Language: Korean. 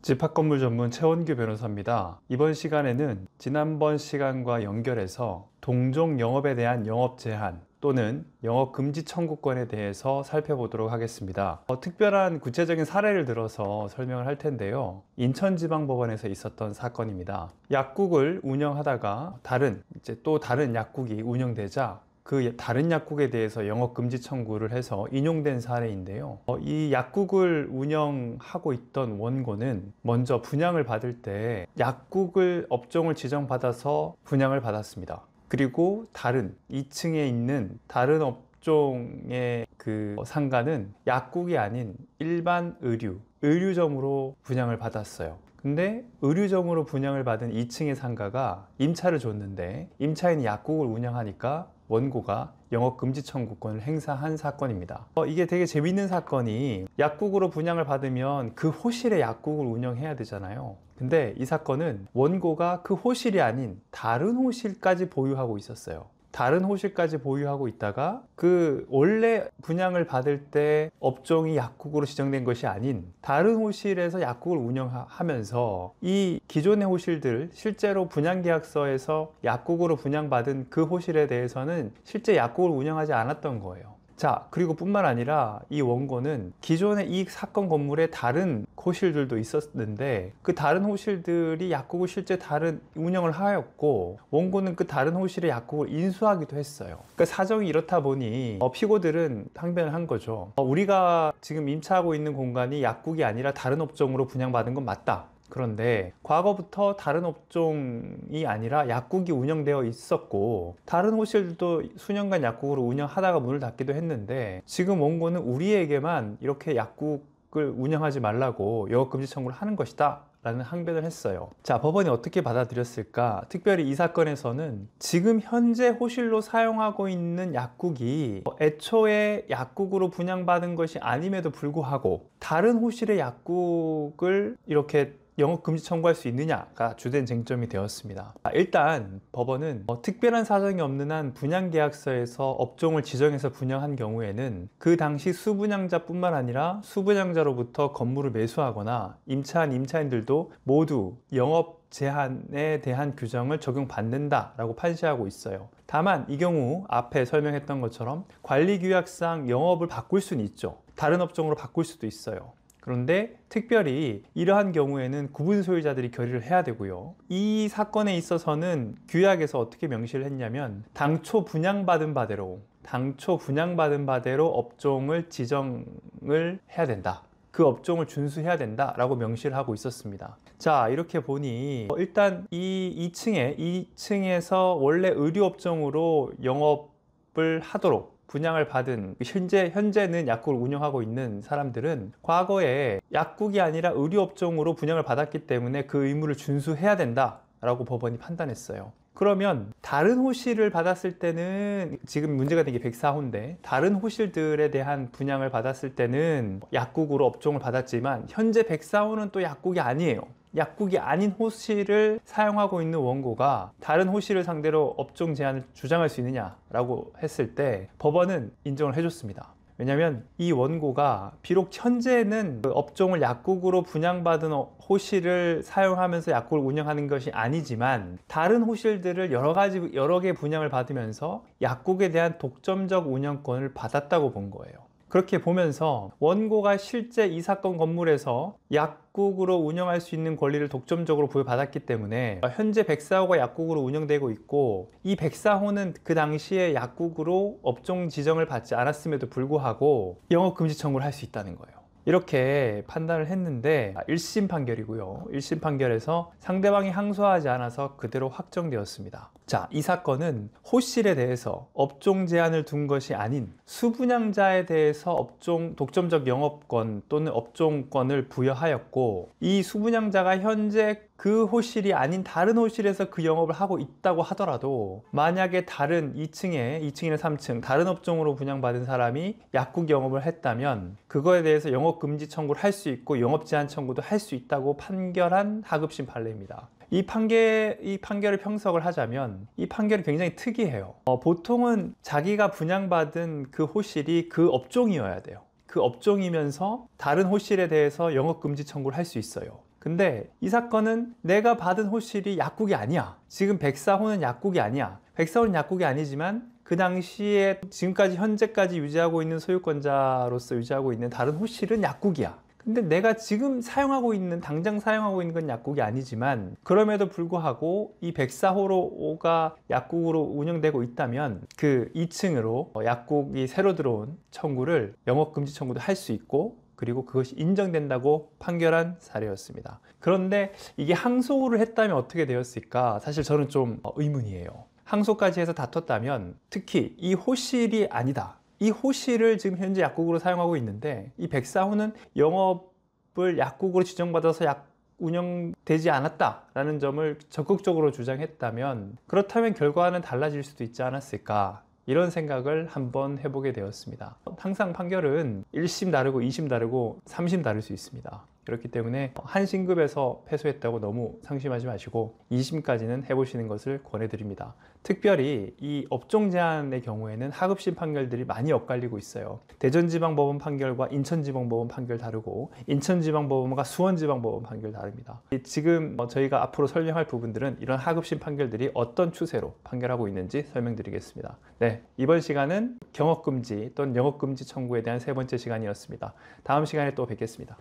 집합건물 전문 최원규 변호사입니다. 이번 시간에는 지난번 시간과 연결해서 동종 영업에 대한 영업 제한 또는 영업 금지 청구권에 대해서 살펴보도록 하겠습니다. 특별한 구체적인 사례를 들어서 설명을 할 텐데요. 인천지방법원에서 있었던 사건입니다. 약국을 운영하다가 또 다른 약국이 운영되자 그 다른 약국에 대해서 영업금지 청구를 해서 인용된 사례인데요. 이 약국을 운영하고 있던 원고는 먼저 분양을 받을 때 약국을 업종을 지정받아서 분양을 받았습니다. 그리고 다른 2층에 있는 다른 업종의 그 상가는 약국이 아닌 일반 의류점으로 분양을 받았어요. 근데 의류점으로 분양을 받은 2층의 상가가 임차를 줬는데 임차인이 약국을 운영하니까 원고가 영업금지 청구권을 행사한 사건입니다. 이게 되게 재밌는 사건이 약국으로 분양을 받으면 그 호실에 약국을 운영해야 되잖아요. 근데 이 사건은 원고가 그 호실이 아닌 다른 호실까지 보유하고 있었어요. 다른 호실까지 보유하고 있다가 그 원래 분양을 받을 때 업종이 약국으로 지정된 것이 아닌 다른 호실에서 약국을 운영하면서 이 기존의 호실들 실제로 분양계약서에서 약국으로 분양받은 그 호실에 대해서는 실제 약국을 운영하지 않았던 거예요. 자, 그리고 뿐만 아니라 이 원고는 기존에 이 사건 건물에 다른 호실들도 있었는데 그 다른 호실들이 약국을 실제 다른 운영을 하였고 원고는 그 다른 호실의 약국을 인수하기도 했어요. 그러니까 사정이 이렇다 보니 피고들은 항변을 한 거죠. 우리가 지금 임차하고 있는 공간이 약국이 아니라 다른 업종으로 분양받은 건 맞다. 그런데 과거부터 다른 업종이 아니라 약국이 운영되어 있었고 다른 호실들도 수년간 약국으로 운영하다가 문을 닫기도 했는데 지금 원고는 우리에게만 이렇게 약국을 운영하지 말라고 영업금지 청구를 하는 것이다 라는 항변을 했어요. 자, 법원이 어떻게 받아들였을까? 특별히 이 사건에서는 지금 현재 호실로 사용하고 있는 약국이 애초에 약국으로 분양받은 것이 아님에도 불구하고 다른 호실의 약국을 이렇게 영업금지 청구할 수 있느냐가 주된 쟁점이 되었습니다. 일단 법원은 특별한 사정이 없는 한 분양계약서에서 업종을 지정해서 분양한 경우에는 그 당시 수분양자뿐만 아니라 수분양자로부터 건물을 매수하거나 임차한 임차인들도 모두 영업 제한에 대한 규정을 적용받는다라고 판시하고 있어요. 다만 이 경우 앞에 설명했던 것처럼 관리규약상 영업을 바꿀 수는 있죠. 다른 업종으로 바꿀 수도 있어요. 그런데 특별히 이러한 경우에는 구분 소유자들이 결의를 해야 되고요. 이 사건에 있어서는 규약에서 어떻게 명시를 했냐면 당초 분양받은 바대로 업종을 지정을 해야 된다. 그 업종을 준수해야 된다라고 명시를 하고 있었습니다. 자, 이렇게 보니 일단 이 2층에서 원래 의류업종으로 영업을 하도록 분양을 받은 현재는 약국을 운영하고 있는 사람들은 과거에 약국이 아니라 의류업종으로 분양을 받았기 때문에 그 의무를 준수해야 된다라고 법원이 판단했어요. 그러면 다른 호실을 받았을 때는 지금 문제가 된 게 104호인데 다른 호실들에 대한 분양을 받았을 때는 약국으로 업종을 받았지만 현재 104호는 또 약국이 아니에요. 약국이 아닌 호실을 사용하고 있는 원고가 다른 호실을 상대로 업종 제한을 주장할 수 있느냐라고 했을 때 법원은 인정을 해줬습니다. 왜냐하면 이 원고가 비록 현재는 그 업종을 약국으로 분양받은 호실을 사용하면서 약국을 운영하는 것이 아니지만 다른 호실들을 여러 개 분양을 받으면서 약국에 대한 독점적 운영권을 받았다고 본 거예요. 그렇게 보면서 원고가 실제 이 사건 건물에서 약국으로 운영할 수 있는 권리를 독점적으로 부여받았기 때문에 현재 104호가 약국으로 운영되고 있고 이 104호는 그 당시에 약국으로 업종 지정을 받지 않았음에도 불구하고 영업금지 청구를 할 수 있다는 거예요. 이렇게 판단을 했는데 1심 판결이고요. 1심 판결에서 상대방이 항소하지 않아서 그대로 확정되었습니다. 자, 이 사건은 호실에 대해서 업종 제한을 둔 것이 아닌 수분양자에 대해서 업종 독점적 영업권 또는 업종권을 부여하였고 이 수분양자가 현재 그 호실이 아닌 다른 호실에서 그 영업을 하고 있다고 하더라도 만약에 다른 2층이나 3층 다른 업종으로 분양받은 사람이 약국 영업을 했다면 그거에 대해서 영업금지 청구를 할 수 있고 영업제한 청구도 할 수 있다고 판결한 하급심 판례입니다. 이 판결을 평석을 하자면 이 판결이 굉장히 특이해요. 보통은 자기가 분양받은 그 호실이 그 업종이어야 돼요. 그 업종이면서 다른 호실에 대해서 영업금지 청구를 할 수 있어요. 근데 이 사건은 내가 받은 호실이 약국이 아니야. 지금 백사호는 약국이 아니야. 백사호는 약국이 아니지만 그 당시에 지금까지 현재까지 유지하고 있는 소유권자로서 유지하고 있는 다른 호실은 약국이야. 근데 내가 지금 사용하고 있는, 당장 사용하고 있는 건 약국이 아니지만 그럼에도 불구하고 이 백사호가 약국으로 운영되고 있다면 그 2층으로 약국이 새로 들어온 청구를 영업금지 청구도 할 수 있고, 그리고 그것이 인정된다고 판결한 사례였습니다. 그런데 이게 항소를 했다면 어떻게 되었을까? 사실 저는 좀 의문이에요. 항소까지 해서 다퉜다면, 특히 이 호실이 아니다, 이 호실을 지금 현재 약국으로 사용하고 있는데 이 백사호는 영업을 약국으로 지정받아서 운영되지 않았다라는 점을 적극적으로 주장했다면, 그렇다면 결과는 달라질 수도 있지 않았을까, 이런 생각을 한번 해보게 되었습니다. 항상 판결은 1심 다르고 2심 다르고 3심 다를 수 있습니다. 그렇기 때문에 한 신급에서 패소했다고 너무 상심하지 마시고 2심까지는 해보시는 것을 권해드립니다. 특별히 이 업종 제한의 경우에는 하급심 판결들이 많이 엇갈리고 있어요. 대전지방법원 판결과 인천지방법원 판결 다르고, 인천지방법원과 수원지방법원 판결 다릅니다. 지금 저희가 앞으로 설명할 부분들은 이런 하급심 판결들이 어떤 추세로 판결하고 있는지 설명드리겠습니다. 네, 이번 시간은 경업금지 또는 영업금지 청구에 대한 세 번째 시간이었습니다. 다음 시간에 또 뵙겠습니다.